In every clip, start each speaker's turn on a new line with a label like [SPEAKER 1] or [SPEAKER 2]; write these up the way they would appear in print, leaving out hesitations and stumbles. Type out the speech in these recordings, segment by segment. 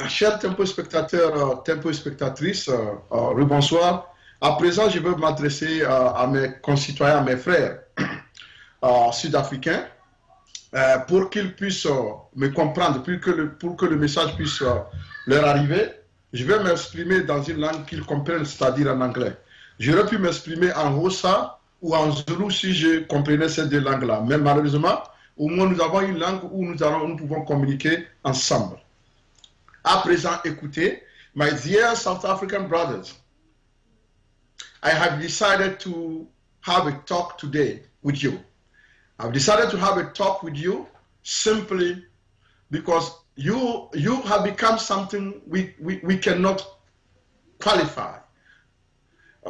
[SPEAKER 1] Chers tempo spectateurs, tempo spectatrices, rebonsoir. À présent, je veux m'adresser à mes concitoyens, à mes frères sud-africains, pour qu'ils puissent me comprendre, pour que le message puisse leur arriver. Je vais m'exprimer dans une langue qu'ils comprennent, c'est-à-dire en anglais. J'aurais pu m'exprimer en Hausa ou en Zulu si je comprenais ces deux langues-là. Mais malheureusement, au moins nous avons une langue où nous pouvons communiquer ensemble. À présent, écoutez, my dear South African brothers, I have decided to have a talk today with you. I've decided to have a talk with you simply because you have become something we cannot qualify.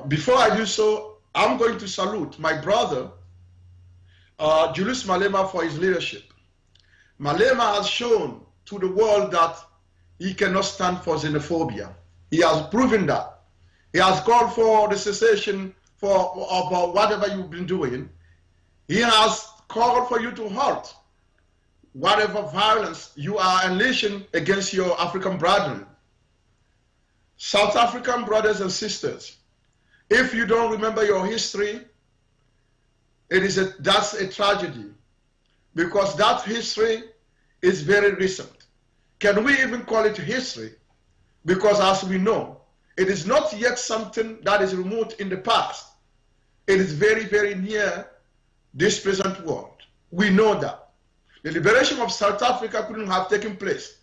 [SPEAKER 1] Before I do so, I'm going to salute my brother, Julius Malema, for his leadership. Malema has shown to the world that he cannot stand for xenophobia. He has proven that. He has called for the cessation of whatever you've been doing. He has called for you to halt whatever violence you are unleashing against your African brethren. South African brothers and sisters, if you don't remember your history, that's a tragedy, because that history is very recent. Can we even call it history? Because as we know, it is not yet something that is remote in the past. It is very, very near this present world. We know that. The liberation of South Africa couldn't have taken place,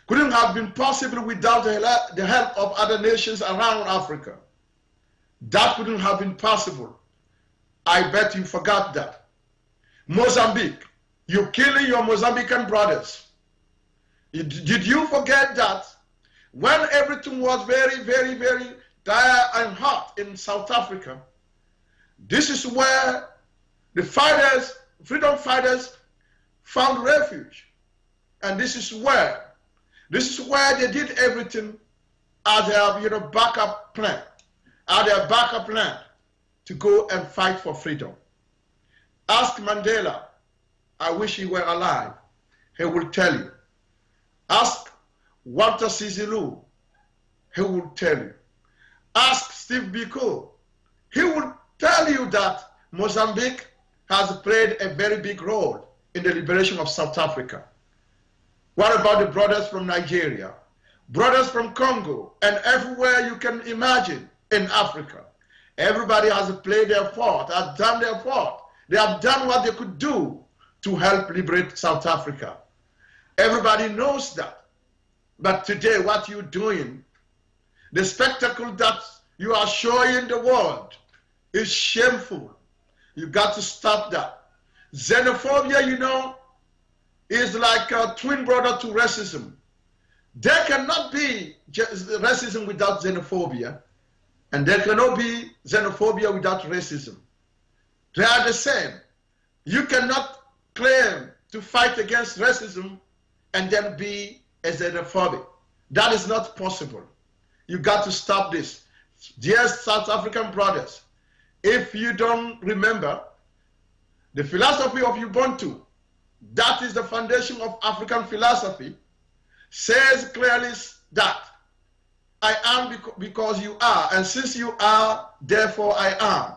[SPEAKER 1] couldn't have been possible without the help of other nations around Africa. That couldn't have been possible. I bet you forgot that. Mozambique, you're killing your Mozambican brothers. Did you forget that when everything was very, very, very dire and hot in South Africa, this is where the fighters, freedom fighters, found refuge. And this is where they did everything as their backup plan, to go and fight for freedom. Ask Mandela, I wish he were alive, he will tell you. Ask Walter Sisulu, he will tell you. Ask Steve Biko, he will tell you that Mozambique has played a very big role in the liberation of South Africa. What about the brothers from Nigeria, brothers from Congo, and everywhere you can imagine in Africa? Everybody has played their part, has done their part. They have done what they could do to help liberate South Africa. Everybody knows that. But today, what you're doing, the spectacle that you are showing the world is shameful. You got to stop that. Xenophobia, is like a twin brother to racism. There cannot be racism without xenophobia, and there cannot be xenophobia without racism. They are the same. You cannot claim to fight against racism and then be a xenophobic. That is not possible. You got to stop this. Dear South African brothers, if you don't remember, the philosophy of Ubuntu, that is the foundation of African philosophy, says clearly that I am because you are, and since you are, therefore I am.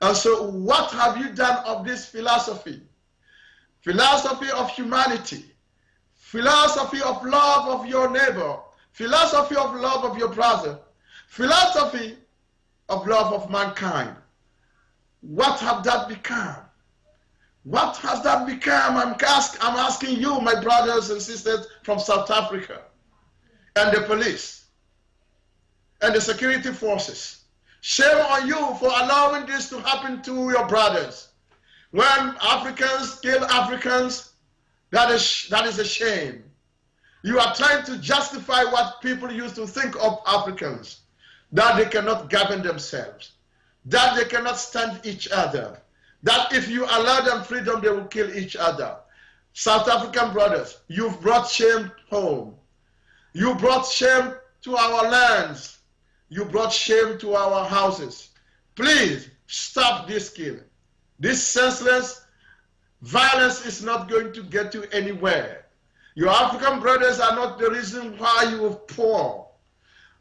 [SPEAKER 1] And so what have you done of this philosophy? Philosophy of humanity, philosophy of love of your neighbor, philosophy of love of your brother, philosophy of love of mankind. What have that become? What has that become? I'm asking you, my brothers and sisters from South Africa, and the police, and the security forces. Shame on you for allowing this to happen to your brothers. When Africans kill Africans, that is a shame. You are trying to justify what people used to think of Africans, that they cannot govern themselves, that they cannot stand each other, that if you allow them freedom, they will kill each other. South African brothers, you've brought shame home. You brought shame to our lands. You brought shame to our houses. Please stop this killing. This senseless violence is not going to get you anywhere. Your African brothers are not the reason why you are poor.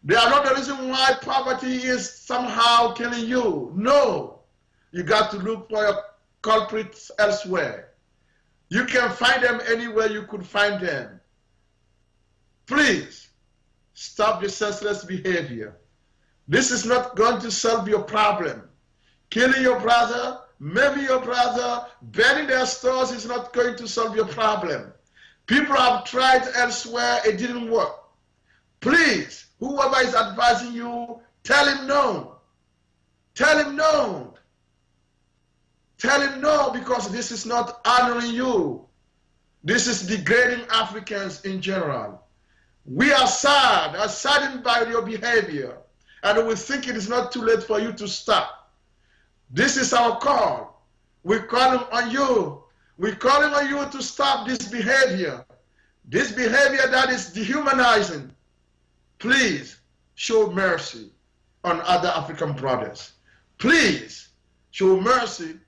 [SPEAKER 1] They are not the reason why poverty is somehow killing you. No. You got to look for your culprits elsewhere. You can find them anywhere you could find them. Please, stop the senseless behavior. This is not going to solve your problem. Killing your brother, maybe your brother, burning their stores is not going to solve your problem. People have tried elsewhere, it didn't work. Please, whoever is advising you, tell him no. Tell him no. Tell him no, because this is not honoring you. This is degrading Africans in general. We are saddened by your behavior, and we think it is not too late for you to stop. This is our call. We're calling on you. We're calling on you to stop this behavior that is dehumanizing. Please show mercy on other African brothers. Please show mercy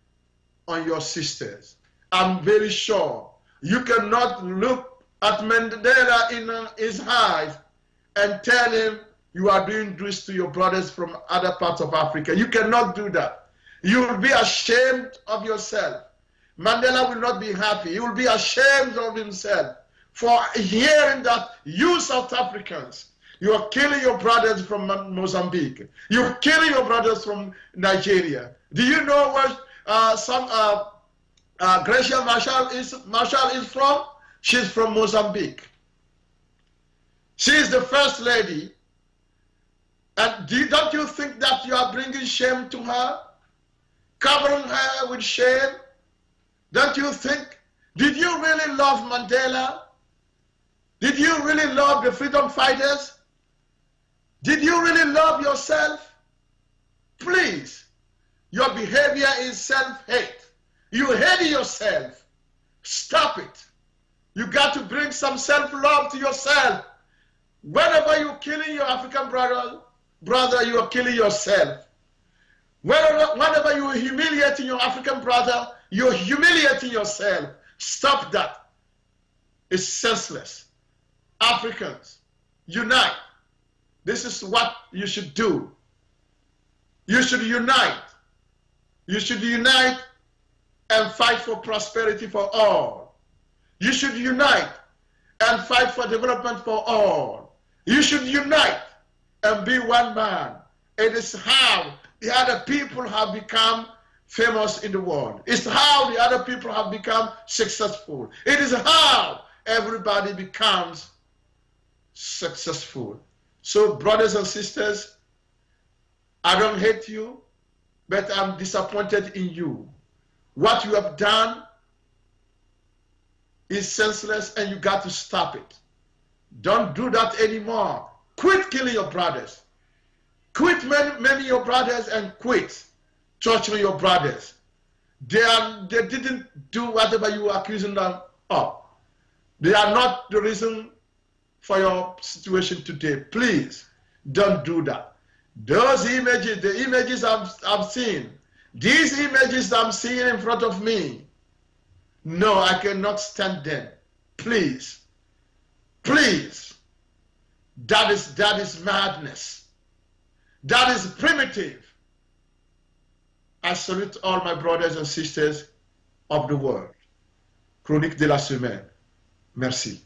[SPEAKER 1] on your sisters. I'm very sure you cannot look at Mandela in his eyes and tell him you are doing this to your brothers from other parts of Africa. You cannot do that. You will be ashamed of yourself. Mandela will not be happy. He will be ashamed of himself for hearing that you South Africans, you are killing your brothers from Mozambique. You're killing your brothers from Nigeria. Do you know where Gracia Marshall is from? She's from Mozambique. She is the first lady. And don't you think that you are bringing shame to her? Covering her with shame? Don't you think? Did you really love Mandela? Did you really love the freedom fighters? Did you really love yourself? Please, your behavior is self-hate. You hate yourself. Stop it. You got to bring some self-love to yourself. Whenever you're killing your African brother, you are killing yourself. Whenever you are humiliating your African brother, you're humiliating yourself. Stop that. It's senseless. Africans, unite. This is what you should do. You should unite. You should unite and fight for prosperity for all. You should unite and fight for development for all. You should unite and be one man. It is how the other people have become famous in the world. It's how the other people have become successful. It is how everybody becomes successful. So, brothers and sisters, I don't hate you, but I'm disappointed in you. What you have done is senseless, and you got to stop it. Don't do that anymore. Quit killing your brothers. Quit maiming your brothers, and quit torturing your brothers. They didn't do whatever you were accusing them of. They are not the reason for your situation today. Please don't do that. Those images, the images I've seen, these images I'm seeing in front of me, no, I cannot stand them. Please, please. That is madness. That is primitive. I salute all my brothers and sisters of the world. Chronique de la semaine. Merci.